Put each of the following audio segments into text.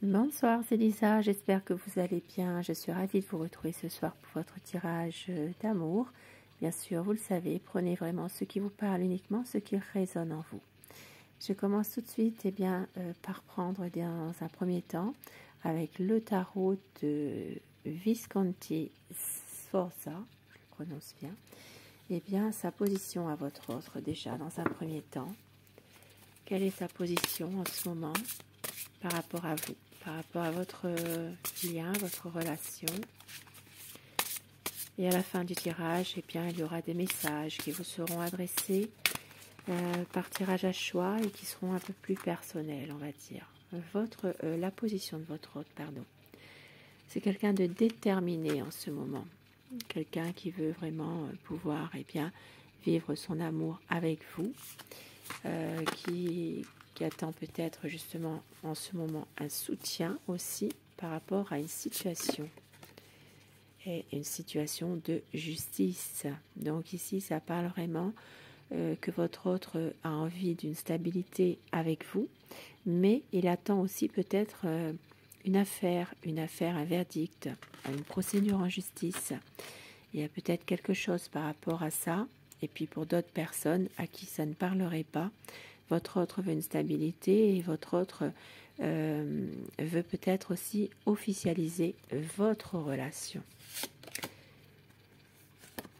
Bonsoir, c'est Lisa, j'espère que vous allez bien. Je suis ravie de vous retrouver ce soir pour votre tirage d'amour. Bien sûr, vous le savez, prenez vraiment ce qui vous parle, uniquement ce qui résonne en vous. Je commence tout de suite par prendre dans un premier temps avec le tarot de Visconti Sforza, je le prononce bien, sa position à votre ordre déjà dans un premier temps. Quelle est sa position en ce moment par rapport à vous, par rapport à votre lien, votre relation? Et à la fin du tirage, il y aura des messages qui vous seront adressés par tirage à choix et qui seront un peu plus personnels, on va dire. La position de votre hôte, pardon. C'est quelqu'un de déterminé en ce moment. Quelqu'un qui veut vraiment pouvoir vivre son amour avec vous, qui attend peut-être justement en ce moment un soutien aussi par rapport à une situation. Et une situation de justice. Donc ici, ça parle vraiment que votre autre a envie d'une stabilité avec vous, mais il attend aussi peut-être une affaire, un verdict, une procédure en justice. Il y a peut-être quelque chose par rapport à ça, et puis pour d'autres personnes à qui ça ne parlerait pas, votre autre veut une stabilité et votre autre veut peut-être aussi officialiser votre relation.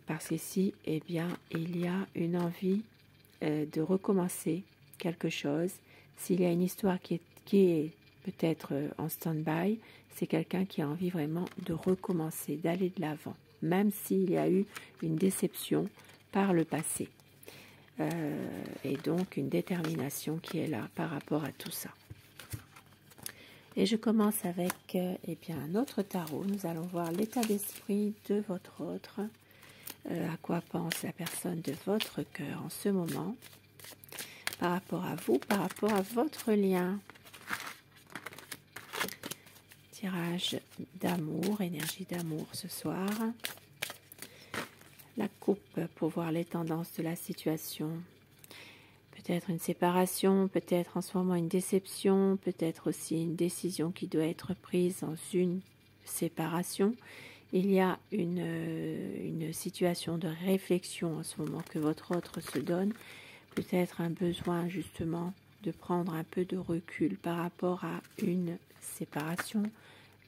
Parce qu'ici, il y a une envie de recommencer quelque chose. S'il y a une histoire qui est peut-être en stand-by, c'est quelqu'un qui a envie vraiment de recommencer, d'aller de l'avant, même s'il y a eu une déception par le passé. Et donc une détermination qui est là par rapport à tout ça. Et je commence avec un autre tarot. Nous allons voir l'état d'esprit de votre autre. À quoi pense la personne de votre cœur en ce moment par rapport à vous, par rapport à votre lien. Tirage d'amour, énergie d'amour ce soir. La coupe pour voir les tendances de la situation. Peut-être une séparation, peut-être en ce moment une déception, peut-être aussi une décision qui doit être prise dans une séparation. Il y a une situation de réflexion en ce moment que votre autre se donne, peut-être un besoin justement de prendre un peu de recul par rapport à une séparation,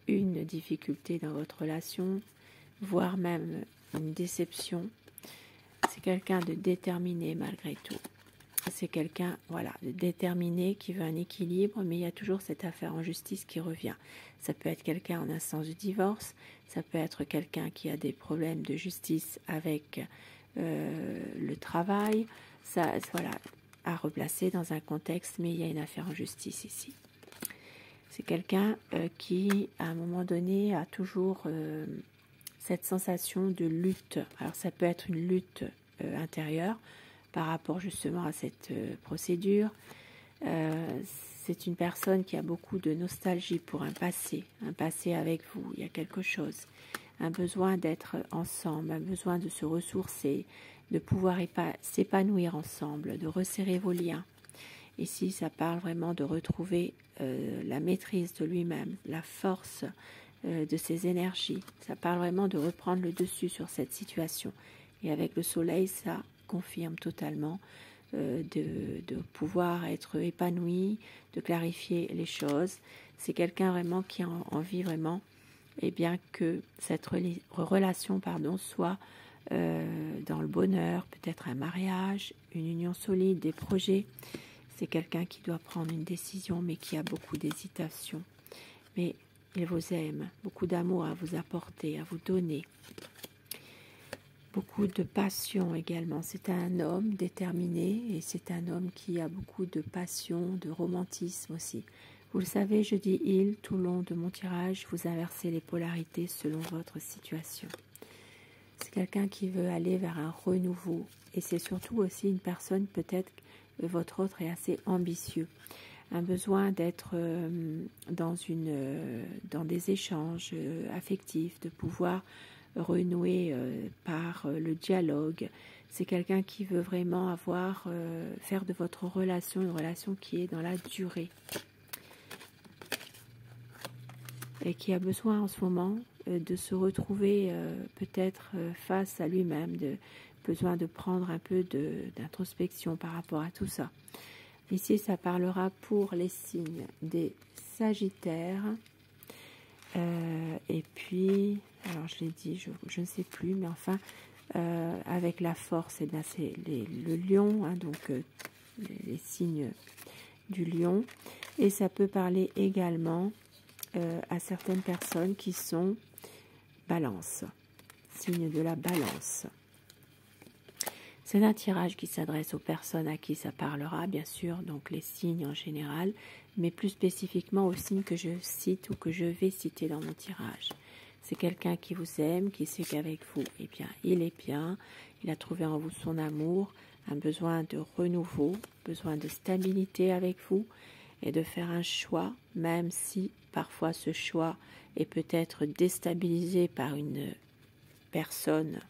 une difficulté dans votre relation, voire même une déception. C'est quelqu'un de déterminé malgré tout. C'est quelqu'un de déterminé qui veut un équilibre, mais il y a toujours cette affaire en justice qui revient. Ça peut être quelqu'un en instance de divorce, ça peut être quelqu'un qui a des problèmes de justice avec le travail, à replacer dans un contexte, mais il y a une affaire en justice ici. C'est quelqu'un qui, à un moment donné, a toujours cette sensation de lutte. Alors ça peut être une lutte intérieure, par rapport justement à cette procédure. C'est une personne qui a beaucoup de nostalgie pour un passé avec vous. Il y a quelque chose, un besoin d'être ensemble, un besoin de se ressourcer, de pouvoir s'épanouir ensemble, de resserrer vos liens. Ici, ça parle vraiment de retrouver la maîtrise de lui-même, la force de ses énergies. Ça parle vraiment de reprendre le dessus sur cette situation. Et avec le soleil, ça confirme totalement de pouvoir être épanoui, de clarifier les choses. C'est quelqu'un vraiment qui a envie vraiment que cette relation soit dans le bonheur, peut-être un mariage, une union solide, des projets. C'est quelqu'un qui doit prendre une décision mais qui a beaucoup d'hésitation. Mais il vous aime, beaucoup d'amour à vous apporter, à vous donner. Beaucoup de passion également. C'est un homme déterminé et c'est un homme qui a beaucoup de passion, de romantisme aussi. Vous le savez, je dis il tout le long de mon tirage, vous inversez les polarités selon votre situation. C'est quelqu'un qui veut aller vers un renouveau et c'est surtout aussi une personne, peut-être votre autre est assez ambitieux. Un besoin d'être dans des échanges affectifs, de pouvoir renouer par le dialogue. C'est quelqu'un qui veut vraiment faire de votre relation une relation qui est dans la durée. et qui a besoin en ce moment de se retrouver peut-être face à lui-même, besoin de prendre un peu d'introspection par rapport à tout ça. Ici, ça parlera pour les signes des Sagittaires. Et puis, alors je l'ai dit, je ne sais plus, mais enfin, avec la force, eh bien, c'est le lion, hein, donc les signes du lion. Et ça peut parler également à certaines personnes qui sont balance, signe de la balance. C'est un tirage qui s'adresse aux personnes à qui ça parlera, bien sûr, donc les signes en général, mais plus spécifiquement aux signes que je cite ou que je vais citer dans mon tirage. C'est quelqu'un qui vous aime, qui sait qu'avec vous, eh bien, il est bien, il a trouvé en vous son amour, un besoin de renouveau, besoin de stabilité avec vous et de faire un choix, même si parfois ce choix est peut-être déstabilisé par une personne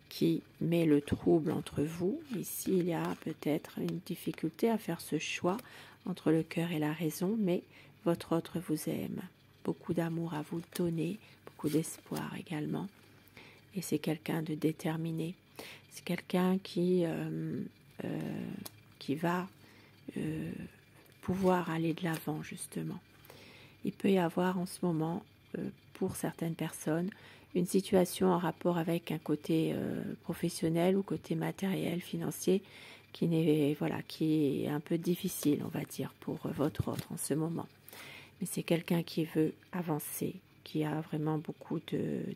qui met le trouble entre vous. Ici, il y a peut-être une difficulté à faire ce choix entre le cœur et la raison, mais votre autre vous aime. Beaucoup d'amour à vous donner, beaucoup d'espoir également. Et c'est quelqu'un de déterminé. C'est quelqu'un qui va pouvoir aller de l'avant, justement. Il peut y avoir en ce moment, pour certaines personnes, une situation en rapport avec un côté professionnel ou côté matériel, financier, qui est un peu difficile, on va dire, pour votre autre en ce moment. Mais c'est quelqu'un qui veut avancer, qui a vraiment beaucoup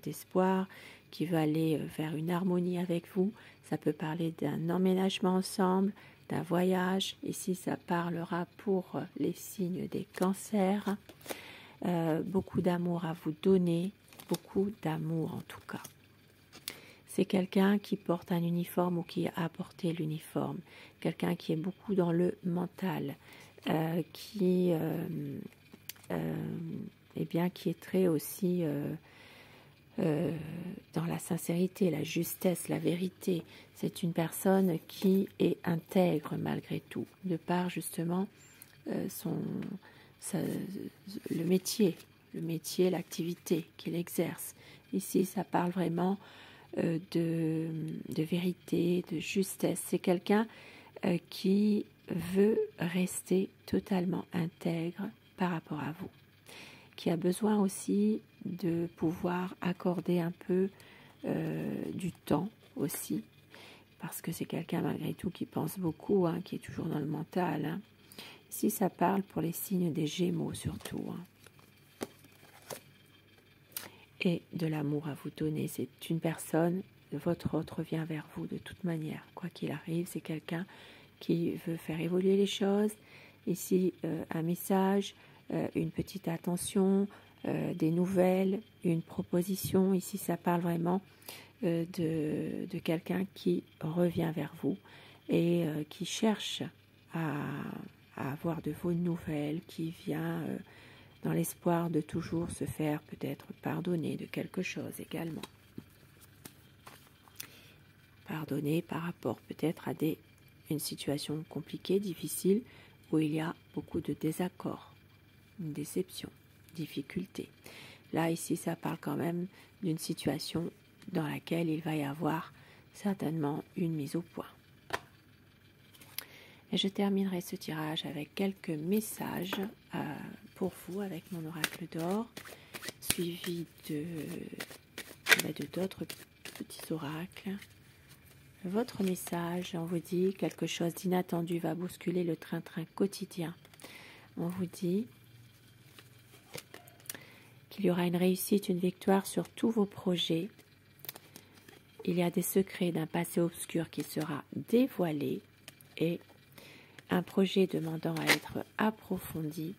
d'espoir, qui veut aller vers une harmonie avec vous. Ça peut parler d'un emménagement ensemble, d'un voyage. Ici, ça parlera pour les signes des cancers. Beaucoup d'amour à vous donner, beaucoup d'amour en tout cas. C'est quelqu'un qui porte un uniforme ou qui a porté l'uniforme, quelqu'un qui est beaucoup dans le mental, qui est très aussi dans la sincérité, la justesse, la vérité. C'est une personne qui est intègre malgré tout, de par justement le métier, l'activité qu'il exerce. Ici, ça parle vraiment de vérité, de justesse. C'est quelqu'un qui veut rester totalement intègre par rapport à vous, qui a besoin aussi de pouvoir accorder un peu du temps aussi, parce que c'est quelqu'un malgré tout qui pense beaucoup, hein, qui est toujours dans le mental. Hein. Ici, ça parle pour les signes des Gémeaux surtout. Hein. Et de l'amour à vous donner. C'est une personne, votre autre vient vers vous de toute manière. Quoi qu'il arrive, c'est quelqu'un qui veut faire évoluer les choses. Ici, un message, une petite attention, des nouvelles, une proposition. Ici, ça parle vraiment de quelqu'un qui revient vers vous et qui cherche à avoir de vos nouvelles, qui vient dans l'espoir de toujours se faire peut-être pardonner de quelque chose également. Pardonner par rapport peut-être à une situation compliquée, difficile, où il y a beaucoup de désaccords, une déception, difficulté. Là, ici, ça parle quand même d'une situation dans laquelle il va y avoir certainement une mise au point. Et je terminerai ce tirage avec quelques messages pour vous avec mon oracle d'or, suivi de d'autres petits oracles. Votre message, on vous dit quelque chose d'inattendu va bousculer le train-train quotidien. On vous dit qu'il y aura une réussite, une victoire sur tous vos projets. Il y a des secrets d'un passé obscur qui sera dévoilé et un projet demandant à être approfondi.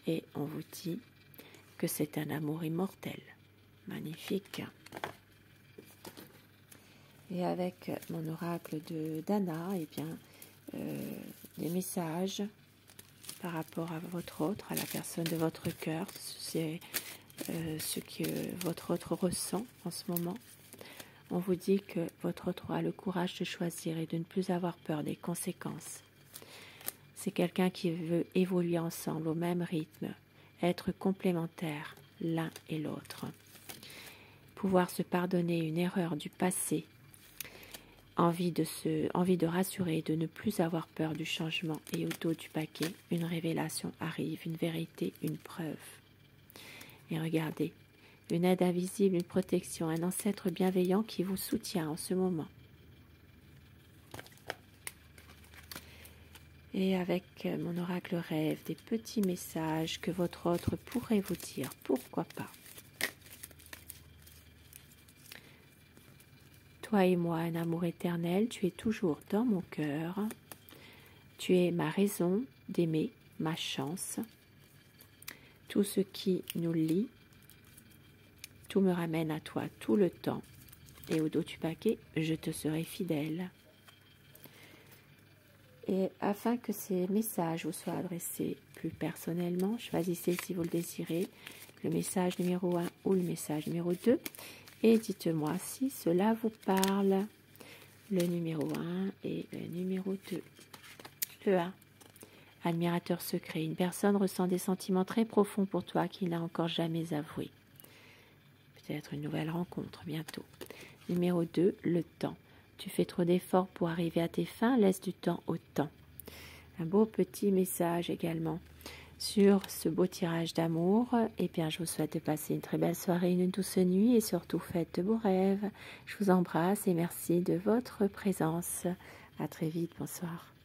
Et on vous dit que c'est un amour immortel. Magnifique. Et avec mon oracle de Dana, eh bien, des messages par rapport à votre autre, à la personne de votre cœur. C'est ce que votre autre ressent en ce moment. On vous dit que votre autre a le courage de choisir et de ne plus avoir peur des conséquences. C'est quelqu'un qui veut évoluer ensemble au même rythme, être complémentaires l'un et l'autre. Pouvoir se pardonner une erreur du passé, envie de rassurer, de ne plus avoir peur du changement, et au dos du paquet, une révélation arrive, une vérité, une preuve. Et regardez, une aide invisible, une protection, un ancêtre bienveillant qui vous soutient en ce moment. Et avec mon oracle rêve, des petits messages que votre autre pourrait vous dire, pourquoi pas. Toi et moi, un amour éternel, tu es toujours dans mon cœur. Tu es ma raison d'aimer, ma chance. Tout ce qui nous lie, tout me ramène à toi tout le temps. Et au dos du paquet, je te serai fidèle. Et afin que ces messages vous soient adressés plus personnellement, choisissez, si vous le désirez, le message numéro 1 ou le message numéro 2 et dites-moi si cela vous parle. Le numéro 1 et le numéro 2. Le 1. Admirateur secret. Une personne ressent des sentiments très profonds pour toi qu'il n'a encore jamais avoués. Peut-être une nouvelle rencontre bientôt. Numéro 2. Le temps. Tu fais trop d'efforts pour arriver à tes fins, laisse du temps au temps. Un beau petit message également sur ce beau tirage d'amour. Et bien, je vous souhaite de passer une très belle soirée, une douce nuit et surtout faites de beaux rêves. Je vous embrasse et merci de votre présence. À très vite, bonsoir.